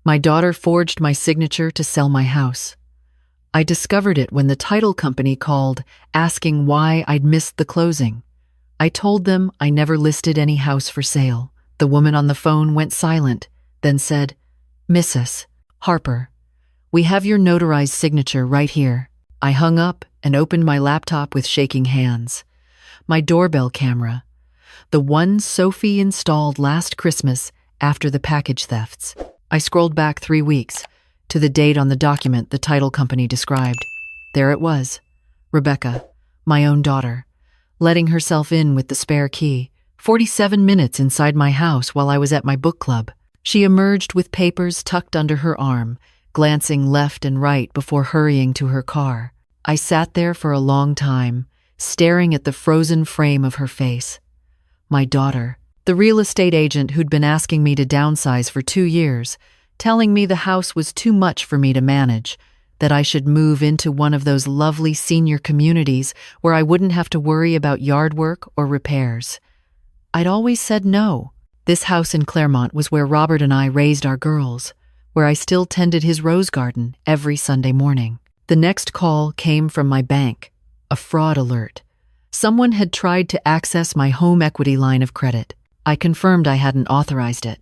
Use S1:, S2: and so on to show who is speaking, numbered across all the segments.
S1: My daughter forged my signature to sell my house. I discovered it when the title company called, asking why I'd missed the closing. I told them I never listed any house for sale. The woman on the phone went silent, then said, "Mrs. Harper, we have your notarized signature right here." I hung up and opened my laptop with shaking hands. My doorbell camera, the one Sophie installed last Christmas after the package thefts. I scrolled back 3 weeks to the date on the document the title company described. There it was, Rebecca, my own daughter, letting herself in with the spare key, 47 minutes inside my house while I was at my book club. She emerged with papers tucked under her arm, glancing left and right before hurrying to her car. I sat there for a long time, staring at the frozen frame of her face. My daughter, the real estate agent who'd been asking me to downsize for 2 years, telling me the house was too much for me to manage, that I should move into one of those lovely senior communities where I wouldn't have to worry about yard work or repairs. I'd always said no. This house in Claremont was where Robert and I raised our girls, where I still tended his rose garden every Sunday morning. The next call came from my bank, a fraud alert. Someone had tried to access my home equity line of credit. I confirmed I hadn't authorized it.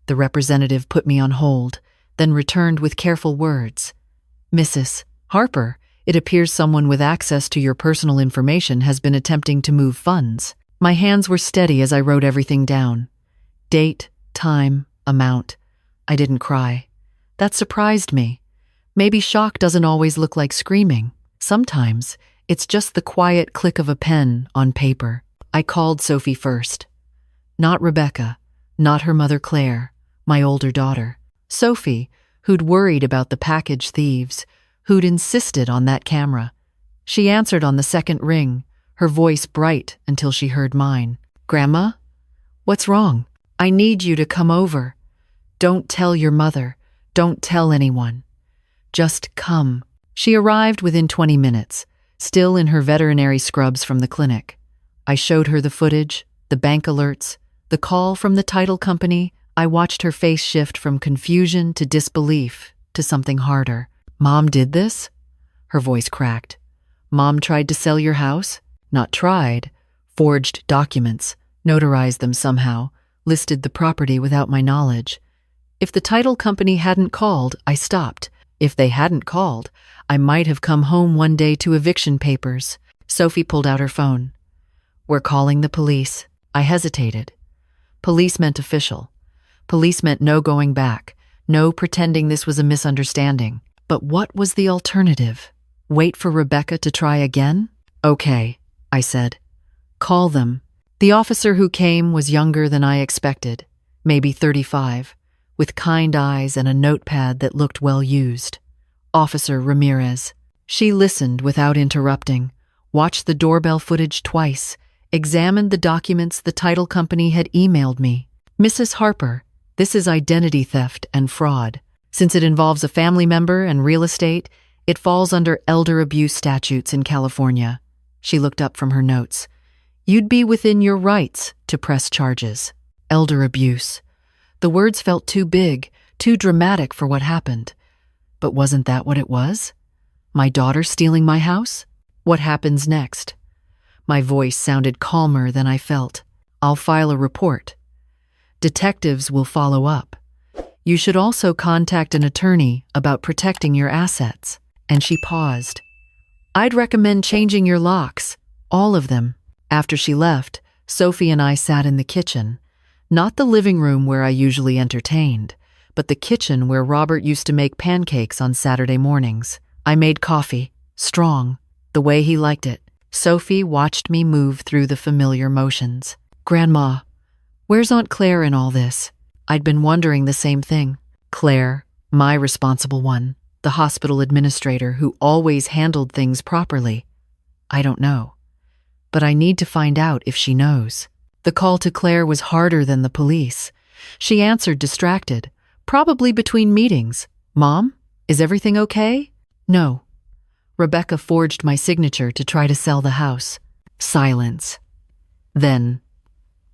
S1: The representative put me on hold, then returned with careful words. "Mrs. Harper, it appears someone with access to your personal information has been attempting to move funds." My hands were steady as I wrote everything down. Date, time, amount. I didn't cry. That surprised me. Maybe shock doesn't always look like screaming. Sometimes it's just the quiet click of a pen on paper. I called Sophie first. Not Rebecca, not her mother Claire, my older daughter. Sophie, who'd worried about the package thieves, who'd insisted on that camera. She answered on the second ring, her voice bright until she heard mine. "Grandma? What's wrong? I need you to come over. Don't tell your mother. Don't tell anyone. Just come." She arrived within 20 minutes, still in her veterinary scrubs from the clinic. I showed her the footage, the bank alerts, the call from the title company. I watched her face shift from confusion to disbelief to something harder. "Mom did this?" Her voice cracked. "Mom tried to sell your house?" Not tried. Forged documents, notarized them somehow, listed the property without my knowledge. If the title company hadn't called, I stopped. If they hadn't called, I might have come home one day to eviction papers. Sophie pulled out her phone. "We're calling the police." I hesitated. Police meant official. Police meant no going back, no pretending this was a misunderstanding. But what was the alternative? Wait for Rebecca to try again? "Okay," I said. "Call them." The officer who came was younger than I expected, maybe 35. With kind eyes and a notepad that looked well used. Officer Ramirez. She listened without interrupting, watched the doorbell footage twice, examined the documents the title company had emailed me. "Mrs. Harper, this is identity theft and fraud. Since it involves a family member and real estate, it falls under elder abuse statutes in California." She looked up from her notes. "You'd be within your rights to press charges." Elder abuse. The words felt too big, too dramatic for what happened. But wasn't that what it was? My daughter stealing my house? What happens next? My voice sounded calmer than I felt. "I'll file a report. Detectives will follow up. You should also contact an attorney about protecting your assets." And she paused. "I'd recommend changing your locks, all of them." After she left, Sophie and I sat in the kitchen. Not the living room where I usually entertained, but the kitchen where Robert used to make pancakes on Saturday mornings. I made coffee, strong, the way he liked it. Sophie watched me move through the familiar motions. "Grandma, where's Aunt Claire in all this?" I'd been wondering the same thing. Claire, my responsible one, the hospital administrator who always handled things properly. I don't know. But I need to find out if she knows. The call to Claire was harder than the police. She answered distracted, probably between meetings. "Mom, is everything okay?" "No." Rebecca forged my signature to try to sell the house. Silence. Then,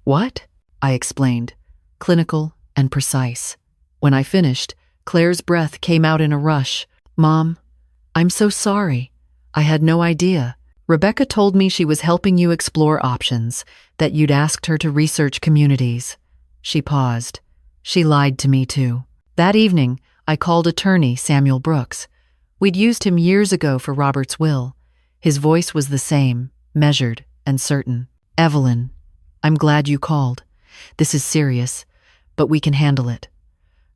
S1: "What?" I explained, clinical and precise. When I finished, Claire's breath came out in a rush. Mom, I'm so sorry. I had no idea. Rebecca told me she was helping you explore options, that you'd asked her to research communities. She paused. She lied to me too. That evening, I called attorney Samuel Brooks. We'd used him years ago for Robert's will. His voice was the same, measured and certain. Evelyn, I'm glad you called. This is serious, but we can handle it.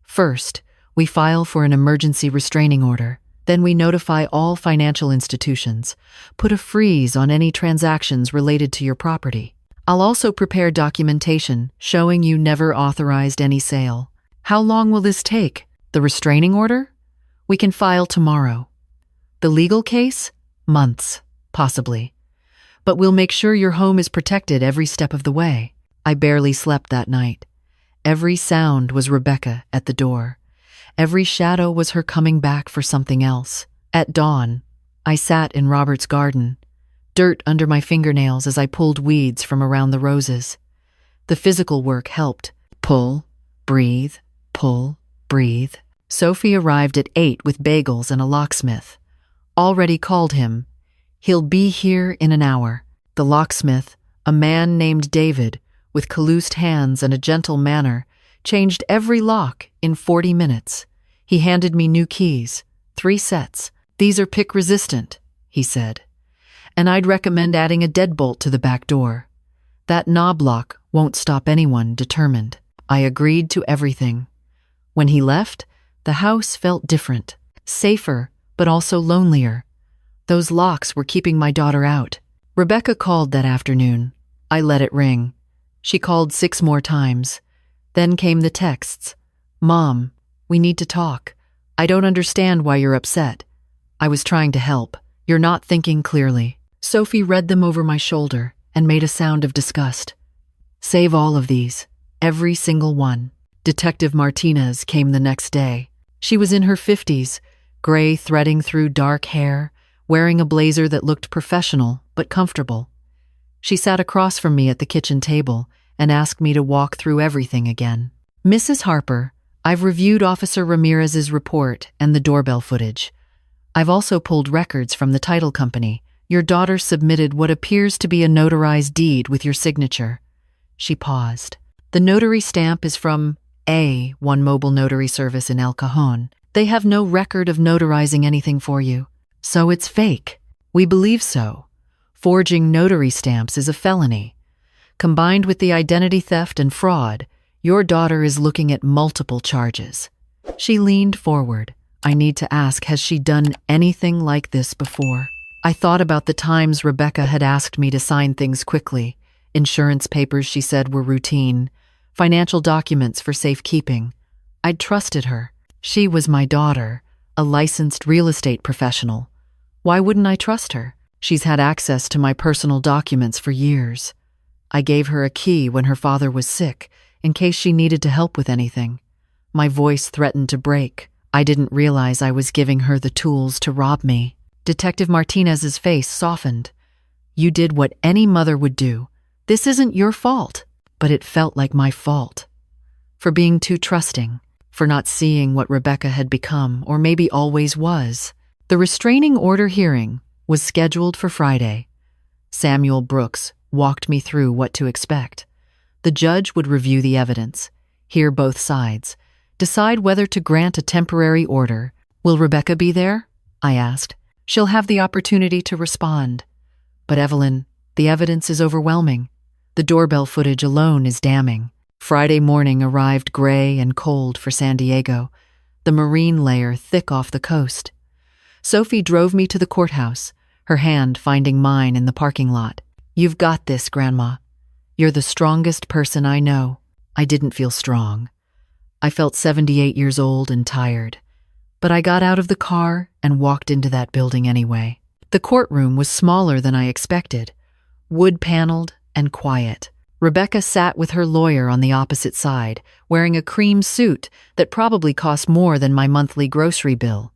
S1: First, we file for an emergency restraining order. Then we notify all financial institutions, put a freeze on any transactions related to your property. I'll also prepare documentation showing you never authorized any sale. How long will this take? The restraining order? We can file tomorrow. The legal case? Months, possibly. But we'll make sure your home is protected every step of the way. I barely slept that night. Every sound was Rebecca at the door. Every shadow was her coming back for something else. At dawn, I sat in Robert's garden, dirt under my fingernails as I pulled weeds from around the roses. The physical work helped. Pull, breathe, pull, breathe. Sophie arrived at 8 with bagels and a locksmith. Already called him. He'll be here in an hour. The locksmith, a man named David, with calloused hands and a gentle manner, changed every lock in 40 minutes. He handed me new keys, 3 sets. These are pick-resistant, he said. And I'd recommend adding a deadbolt to the back door. That knob lock won't stop anyone determined. I agreed to everything. When he left, the house felt different, safer, but also lonelier. Those locks were keeping my daughter out. Rebecca called that afternoon. I let it ring. She called 6 more times. Then came the texts. Mom, we need to talk. I don't understand why you're upset. I was trying to help. You're not thinking clearly. Sophie read them over my shoulder and made a sound of disgust. Save all of these. Every single one. Detective Martinez came the next day. She was in her 50s, gray threading through dark hair, wearing a blazer that looked professional but comfortable. She sat across from me at the kitchen table and asked me to walk through everything again. Mrs. Harper, I've reviewed Officer Ramirez's report and the doorbell footage. I've also pulled records from the title company. Your daughter submitted what appears to be a notarized deed with your signature. She paused. The notary stamp is from one mobile notary service in El Cajon. They have no record of notarizing anything for you. So it's fake. We believe so. Forging notary stamps is a felony. Combined with the identity theft and fraud, your daughter is looking at multiple charges. She leaned forward. I need to ask, has she done anything like this before? I thought about the times Rebecca had asked me to sign things quickly. Insurance papers, she said, were routine. Financial documents for safekeeping. I'd trusted her. She was my daughter, a licensed real estate professional. Why wouldn't I trust her? She's had access to my personal documents for years. I gave her a key when her father was sick, in case she needed to help with anything. My voice threatened to break. I didn't realize I was giving her the tools to rob me. Detective Martinez's face softened. You did what any mother would do. This isn't your fault. But it felt like my fault. For being too trusting. For not seeing what Rebecca had become, or maybe always was. The restraining order hearing was scheduled for Friday. Samuel Brooks walked me through what to expect. The judge would review the evidence, hear both sides, decide whether to grant a temporary order. Will Rebecca be there? I asked. She'll have the opportunity to respond. But Evelyn, the evidence is overwhelming. The doorbell footage alone is damning. Friday morning arrived gray and cold for San Diego, the marine layer thick off the coast. Sophie drove me to the courthouse, her hand finding mine in the parking lot. You've got this, Grandma. You're the strongest person I know. I didn't feel strong. I felt 78 years old and tired. But I got out of the car and walked into that building anyway. The courtroom was smaller than I expected, wood-paneled and quiet. Rebecca sat with her lawyer on the opposite side, wearing a cream suit that probably cost more than my monthly grocery bill.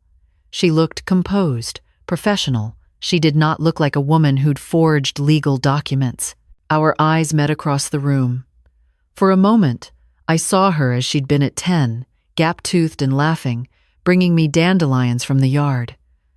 S1: She looked composed, professional. She did not look like a woman who'd forged legal documents. Our eyes met across the room. For a moment, I saw her as she'd been at 10, gap-toothed and laughing, bringing me dandelions from the yard.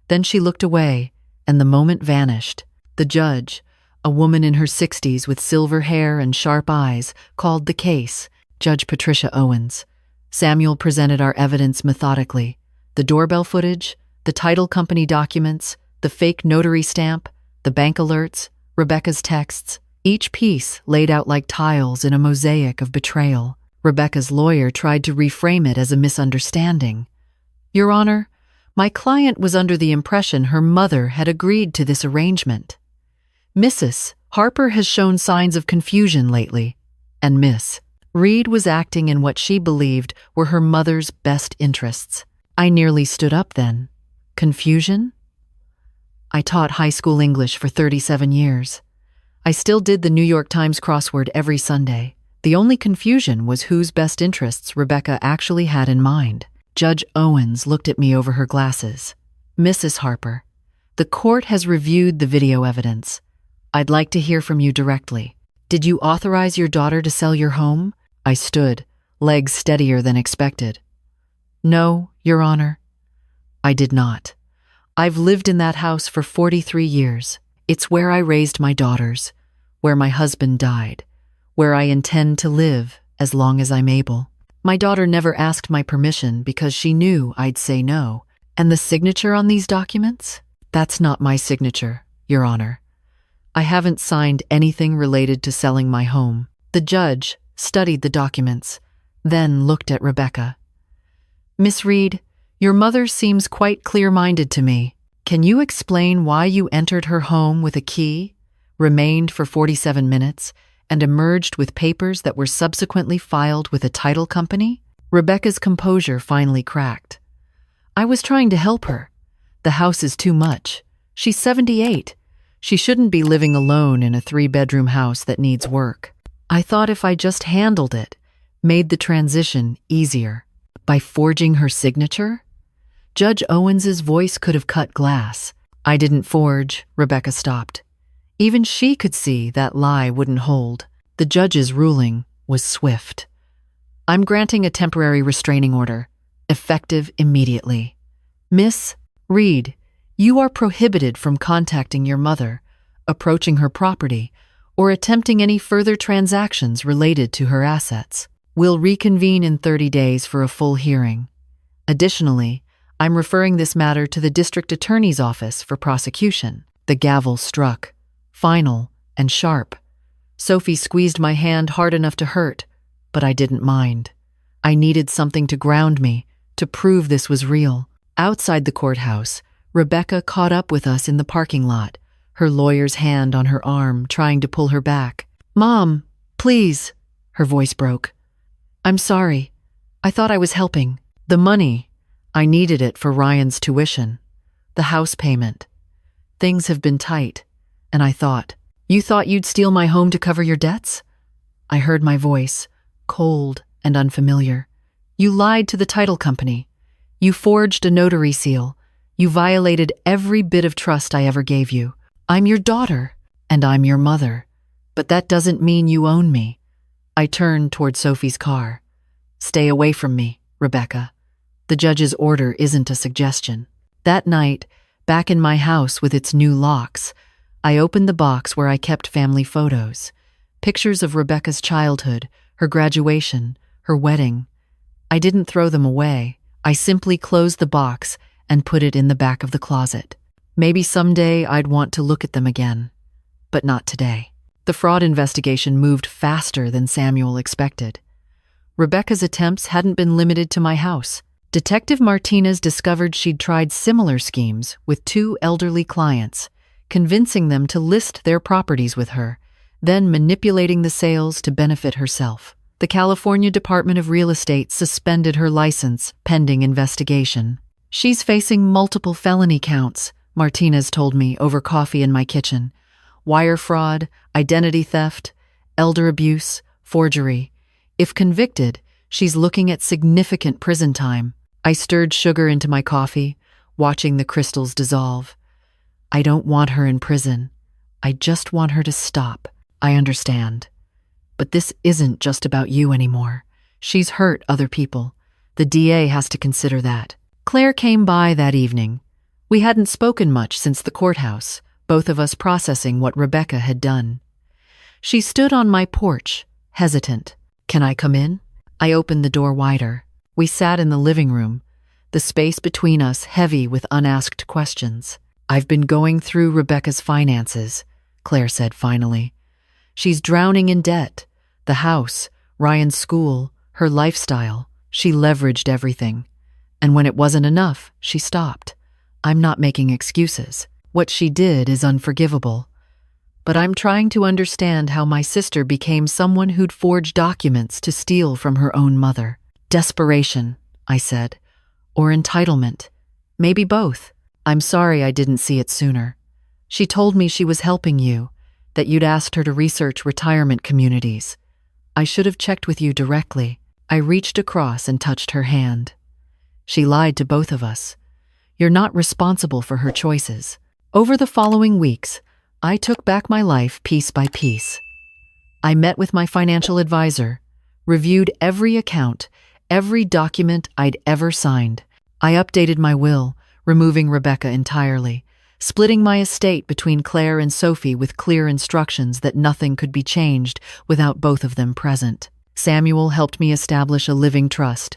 S1: Then she looked away, and the moment vanished. The judge, a woman in her 60s with silver hair and sharp eyes, called the case. Judge Patricia Owens. Samuel presented our evidence methodically. The doorbell footage, the title company documents, the fake notary stamp, the bank alerts, Rebecca's texts, each piece laid out like tiles in a mosaic of betrayal. Rebecca's lawyer tried to reframe it as a misunderstanding. Your Honor, my client was under the impression her mother had agreed to this arrangement. Mrs. Harper has shown signs of confusion lately, and Miss Reed was acting in what she believed were her mother's best interests. I nearly stood up then. Confusion? I taught high school English for 37 years. I still did the New York Times crossword every Sunday. The only confusion was whose best interests Rebecca actually had in mind. Judge Owens looked at me over her glasses. Mrs. Harper, the court has reviewed the video evidence. I'd like to hear from you directly. Did you authorize your daughter to sell your home? I stood, legs steadier than expected. No, Your Honor. I did not. I've lived in that house for 43 years. It's where I raised my daughters, where my husband died, where I intend to live as long as I'm able. My daughter never asked my permission because she knew I'd say no. And the signature on these documents? That's not my signature, Your Honor. I haven't signed anything related to selling my home. The judge studied the documents, then looked at Rebecca. Miss Reed, your mother seems quite clear-minded to me. Can you explain why you entered her home with a key, remained for 47 minutes, and emerged with papers that were subsequently filed with a title company? Rebecca's composure finally cracked. I was trying to help her. The house is too much. She's 78. She shouldn't be living alone in a 3-bedroom house that needs work. I thought if I just handled it, made the transition easier. By forging her signature? Judge Owens's voice could have cut glass. I didn't forge, Rebecca stopped. Even she could see that lie wouldn't hold. The judge's ruling was swift. I'm granting a temporary restraining order, effective immediately. Miss Reed, you are prohibited from contacting your mother, approaching her property, or attempting any further transactions related to her assets. We'll reconvene in 30 days for a full hearing. Additionally, I'm referring this matter to the district attorney's office for prosecution. The gavel struck, final and sharp. Sophie squeezed my hand hard enough to hurt, but I didn't mind. I needed something to ground me, to prove this was real. Outside the courthouse, Rebecca caught up with us in the parking lot, her lawyer's hand on her arm, trying to pull her back. Mom, please, her voice broke. I'm sorry. I thought I was helping. The money, I needed it for Ryan's tuition, the house payment. Things have been tight, and I thought, you thought you'd steal my home to cover your debts? I heard my voice, cold and unfamiliar. You lied to the title company. You forged a notary seal. You violated every bit of trust I ever gave you. I'm your daughter, and I'm your mother. But that doesn't mean you own me. I turned toward Sophie's car. Stay away from me, Rebecca. The judge's order isn't a suggestion. That night, back in my house with its new locks, I opened the box where I kept family photos. Pictures of Rebecca's childhood, her graduation, her wedding. I didn't throw them away. I simply closed the box and put it in the back of the closet. Maybe someday I'd want to look at them again, but not today. The fraud investigation moved faster than Samuel expected. Rebecca's attempts hadn't been limited to my house. Detective Martinez discovered she'd tried similar schemes with 2 elderly clients, convincing them to list their properties with her, then manipulating the sales to benefit herself. The California Department of Real Estate suspended her license pending investigation. She's facing multiple felony counts, Martinez told me over coffee in my kitchen. Wire fraud, identity theft, elder abuse, forgery. If convicted, she's looking at significant prison time. I stirred sugar into my coffee, watching the crystals dissolve. I don't want her in prison. I just want her to stop. I understand. But this isn't just about you anymore. She's hurt other people. The DA has to consider that. Claire came by that evening. We hadn't spoken much since the courthouse, both of us processing what Rebecca had done. She stood on my porch, hesitant. "Can I come in?" I opened the door wider. We sat in the living room, the space between us heavy with unasked questions. "I've been going through Rebecca's finances," Claire said finally. "She's drowning in debt. The house, Ryan's school, her lifestyle. She leveraged everything. And when it wasn't enough, she stopped. I'm not making excuses. What she did is unforgivable. But I'm trying to understand how my sister became someone who'd forge documents to steal from her own mother. Desperation, I said. Or entitlement. Maybe both. I'm sorry I didn't see it sooner. She told me she was helping you, that you'd asked her to research retirement communities. I should have checked with you directly. I reached across and touched her hand. She lied to both of us. You're not responsible for her choices. Over the following weeks, I took back my life piece by piece. I met with my financial advisor, reviewed every account, every document I'd ever signed. I updated my will, removing Rebecca entirely, splitting my estate between Claire and Sophie with clear instructions that nothing could be changed without both of them present. Samuel helped me establish a living trust,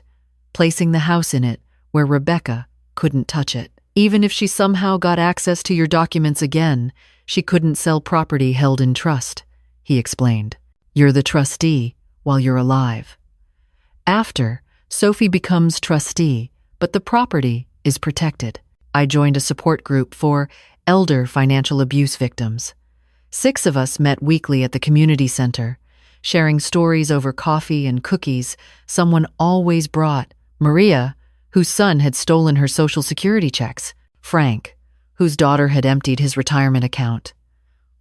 S1: placing the house in it where Rebecca couldn't touch it. Even if she somehow got access to your documents again, she couldn't sell property held in trust, he explained. You're the trustee while you're alive. After, Sophie becomes trustee, but the property is protected. I joined a support group for elder financial abuse victims. 6 of us met weekly at the community center, sharing stories over coffee and cookies. Someone always brought Maria, whose son had stolen her Social Security checks, Frank, whose daughter had emptied his retirement account,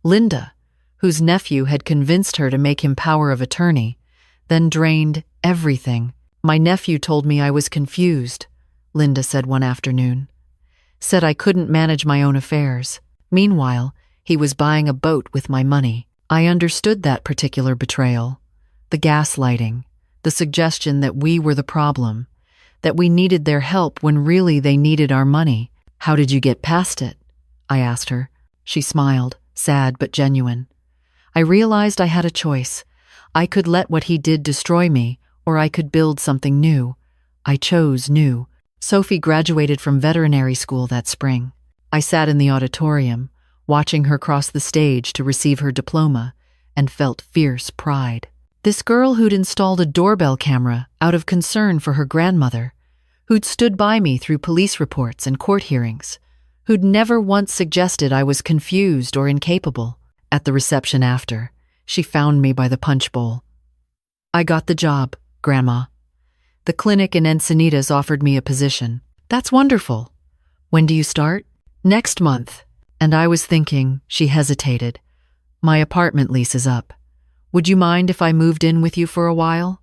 S1: Linda, whose nephew had convinced her to make him power of attorney, then drained everything. My nephew told me I was confused, Linda said one afternoon. Said I couldn't manage my own affairs. Meanwhile, he was buying a boat with my money. I understood that particular betrayal. The gaslighting, the suggestion that we were the problem, that we needed their help when really they needed our money. How did you get past it? I asked her. She smiled, sad but genuine. I realized I had a choice. I could let what he did destroy me, or I could build something new. I chose new. Sophie graduated from veterinary school that spring. I sat in the auditorium, watching her cross the stage to receive her diploma, and felt fierce pride. This girl who'd installed a doorbell camera out of concern for her grandmother, who'd stood by me through police reports and court hearings, who'd never once suggested I was confused or incapable. At the reception after, she found me by the punch bowl. I got the job, Grandma. The clinic in Encinitas offered me a position. That's wonderful. When do you start? Next month. And I was thinking, she hesitated. My apartment lease is up. Would you mind if I moved in with you for a while?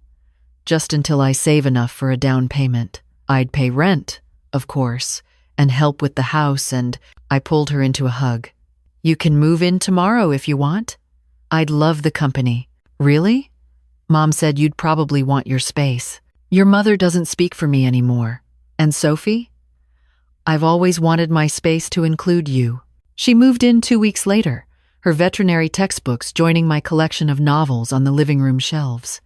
S1: Just until I save enough for a down payment. I'd pay rent, of course, and help with the house, and I pulled her into a hug. You can move in tomorrow if you want. I'd love the company. Really? Mom said you'd probably want your space. Your mother doesn't speak for me anymore. And Sophie? I've always wanted my space to include you. She moved in 2 weeks later, her veterinary textbooks joining my collection of novels on the living room shelves.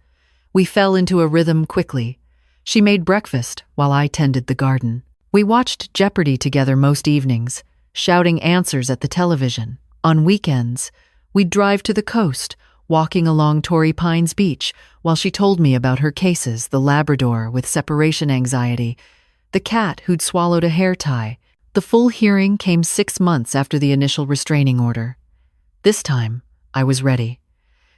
S1: We fell into a rhythm quickly. She made breakfast while I tended the garden. We watched Jeopardy together most evenings, shouting answers at the television. On weekends, we'd drive to the coast, walking along Torrey Pines Beach while she told me about her cases, the Labrador with separation anxiety, the cat who'd swallowed a hair tie. The full hearing came 6 months after the initial restraining order. This time, I was ready.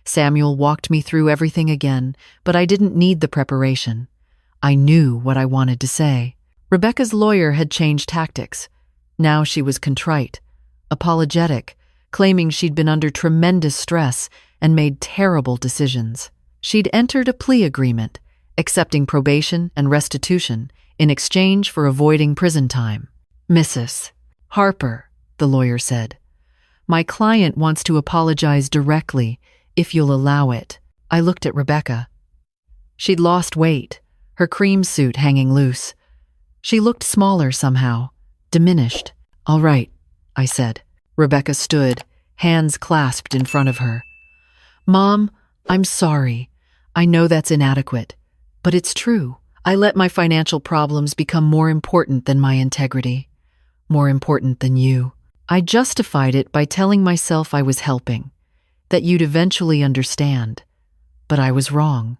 S1: Samuel walked me through everything again, but I didn't need the preparation. I knew what I wanted to say. Rebecca's lawyer had changed tactics. Now she was contrite, apologetic, claiming she'd been under tremendous stress and made terrible decisions. She'd entered a plea agreement, accepting probation and restitution in exchange for avoiding prison time. Mrs. Harper, the lawyer said, my client wants to apologize directly, if you'll allow it. I looked at Rebecca. She'd lost weight, her cream suit hanging loose. She looked smaller somehow, diminished. "All right," I said. Rebecca stood, hands clasped in front of her. "Mom, I'm sorry. I know that's inadequate, but it's true. I let my financial problems become more important than my integrity, more important than you. I justified it by telling myself I was helping, that you'd eventually understand. But I was wrong.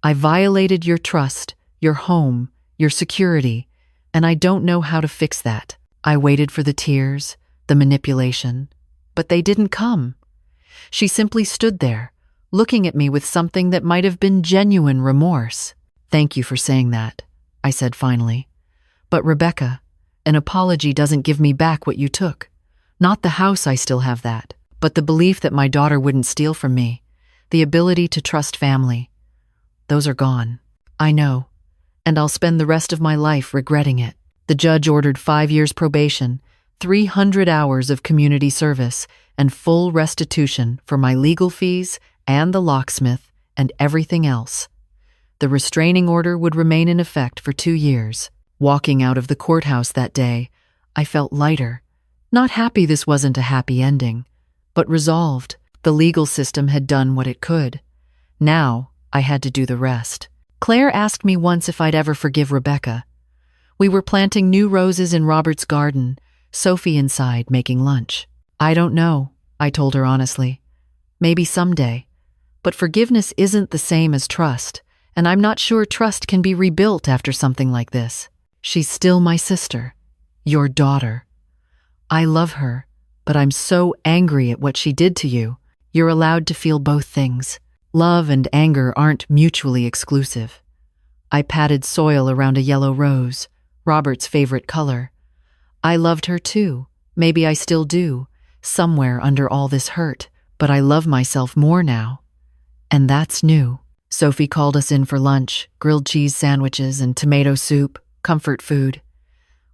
S1: I violated your trust, your home, your security, and I don't know how to fix that." I waited for the tears, the manipulation, but they didn't come. She simply stood there, looking at me with something that might have been genuine remorse. "Thank you for saying that," I said finally. "But Rebecca, an apology doesn't give me back what you took. Not the house, I still have that, but the belief that my daughter wouldn't steal from me, the ability to trust family, those are gone. I know, and I'll spend the rest of my life regretting it." The judge ordered 5 years probation, 300 hours of community service, and full restitution for my legal fees and the locksmith and everything else. The restraining order would remain in effect for 2 years. Walking out of the courthouse that day, I felt lighter. Not happy this wasn't a happy ending, but resolved. The legal system had done what it could. Now, I had to do the rest. Claire asked me once if I'd ever forgive Rebecca. We were planting new roses in Robert's garden, Sophie inside making lunch. "I don't know," I told her honestly. "Maybe someday. But forgiveness isn't the same as trust, and I'm not sure trust can be rebuilt after something like this. She's still my sister, your daughter. I love her, but I'm so angry at what she did to you. You're allowed to feel both things. Love and anger aren't mutually exclusive." I patted soil around a yellow rose, Robert's favorite color. I loved her too. Maybe I still do, somewhere under all this hurt, but I love myself more now. And that's new. Sophie called us in for lunch, grilled cheese sandwiches and tomato soup, comfort food.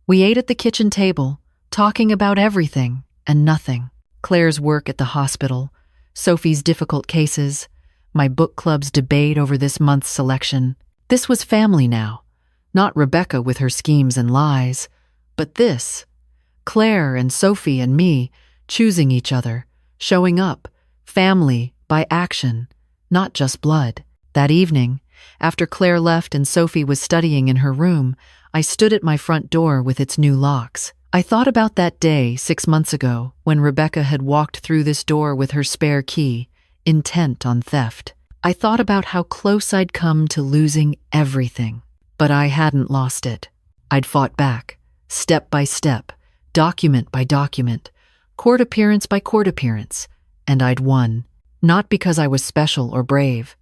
S1: We ate at the kitchen table, talking about everything and nothing. Claire's work at the hospital, Sophie's difficult cases, my book club's debate over this month's selection. This was family now. Not Rebecca with her schemes and lies, but this, Claire and Sophie and me, choosing each other, showing up, family by action, not just blood. That evening, after Claire left and Sophie was studying in her room, I stood at my front door with its new locks. I thought about that day 6 months ago when Rebecca had walked through this door with her spare key, intent on theft. I thought about how close I'd come to losing everything. But I hadn't lost it. I'd fought back, step by step, document by document, court appearance by court appearance, and I'd won. Not because I was special or brave,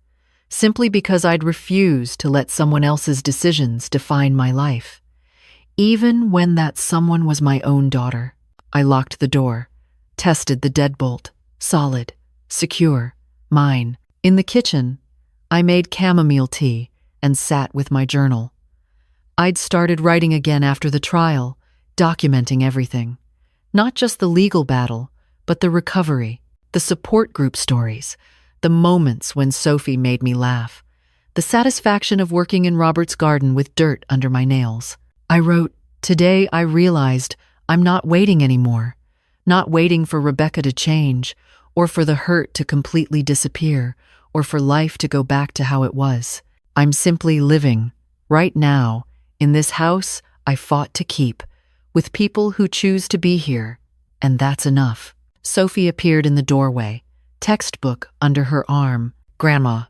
S1: simply because I'd refused to let someone else's decisions define my life. Even when that someone was my own daughter. I locked the door, tested the deadbolt, solid, secure, mine. In the kitchen, I made chamomile tea and sat with my journal. I'd started writing again after the trial, documenting everything. Not just the legal battle, but the recovery, the support group stories, the moments when Sophie made me laugh, the satisfaction of working in Robert's garden with dirt under my nails. I wrote, "Today I realized I'm not waiting anymore, not waiting for Rebecca to change, or for the hurt to completely disappear, or for life to go back to how it was. I'm simply living, right now, in this house I fought to keep, with people who choose to be here, and that's enough." Sophie appeared in the doorway, textbook under her arm. "Grandma,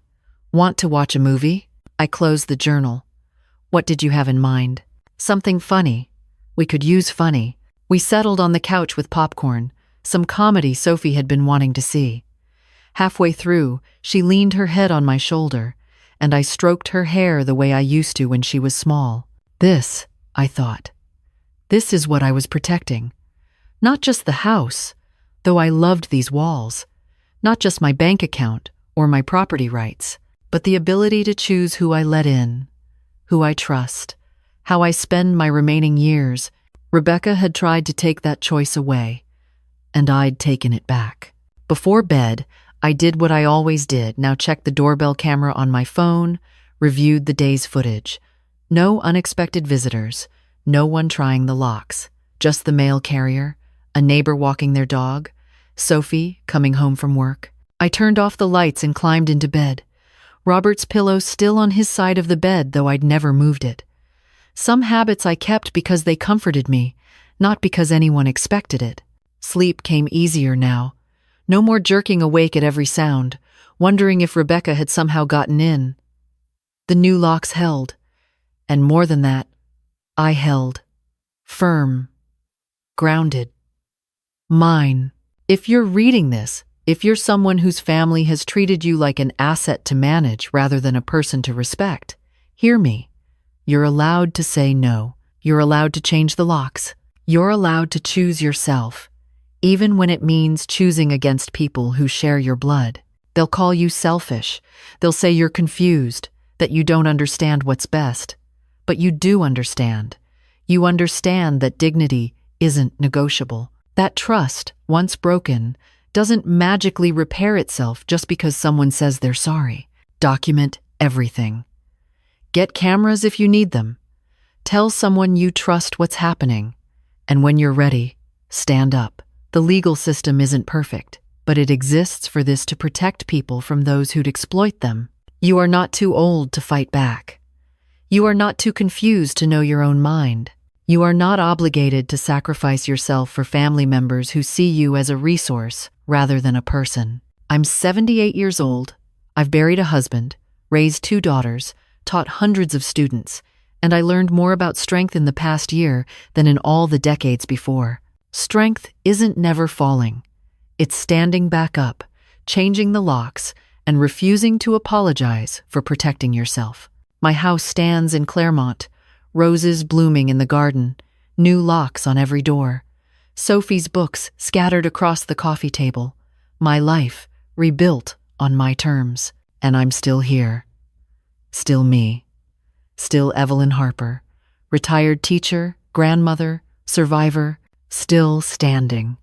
S1: want to watch a movie?" I closed the journal. "What did you have in mind?" "Something funny. We could use funny." We settled on the couch with popcorn, some comedy Sophie had been wanting to see. Halfway through, she leaned her head on my shoulder, and I stroked her hair the way I used to when she was small. This, I thought. This is what I was protecting. Not just the house, though I loved these walls. Not just my bank account or my property rights, but the ability to choose who I let in, who I trust, how I spend my remaining years. Rebecca had tried to take that choice away, and I'd taken it back. Before bed, I did what I always did, now check the doorbell camera on my phone, reviewed the day's footage. No unexpected visitors, no one trying the locks, just the mail carrier, a neighbor walking their dog, Sophie coming home from work. I turned off the lights and climbed into bed. Robert's pillow still on his side of the bed, though I'd never moved it. Some habits I kept because they comforted me, not because anyone expected it. Sleep came easier now. No more jerking awake at every sound, wondering if Rebecca had somehow gotten in. The new locks held, and more than that, I held. Firm. Grounded. Mine. If you're reading this, if you're someone whose family has treated you like an asset to manage rather than a person to respect, hear me. You're allowed to say no. You're allowed to change the locks. You're allowed to choose yourself, even when it means choosing against people who share your blood. They'll call you selfish. They'll say you're confused, that you don't understand what's best. But you do understand. You understand that dignity isn't negotiable. That trust, once broken, doesn't magically repair itself just because someone says they're sorry. Document everything. Get cameras if you need them. Tell someone you trust what's happening. And when you're ready, stand up. The legal system isn't perfect, but it exists for this to protect people from those who'd exploit them. You are not too old to fight back. You are not too confused to know your own mind. You are not obligated to sacrifice yourself for family members who see you as a resource rather than a person. I'm 78 years old. I've buried a husband, raised 2 daughters, taught hundreds of students, and I learned more about strength in the past year than in all the decades before. Strength isn't never falling. It's standing back up, changing the locks, and refusing to apologize for protecting yourself. My house stands in Claremont, roses blooming in the garden, new locks on every door, Sophie's books scattered across the coffee table, my life rebuilt on my terms, and I'm still here. Still me. Still Evelyn Harper, retired teacher, grandmother, survivor, still standing.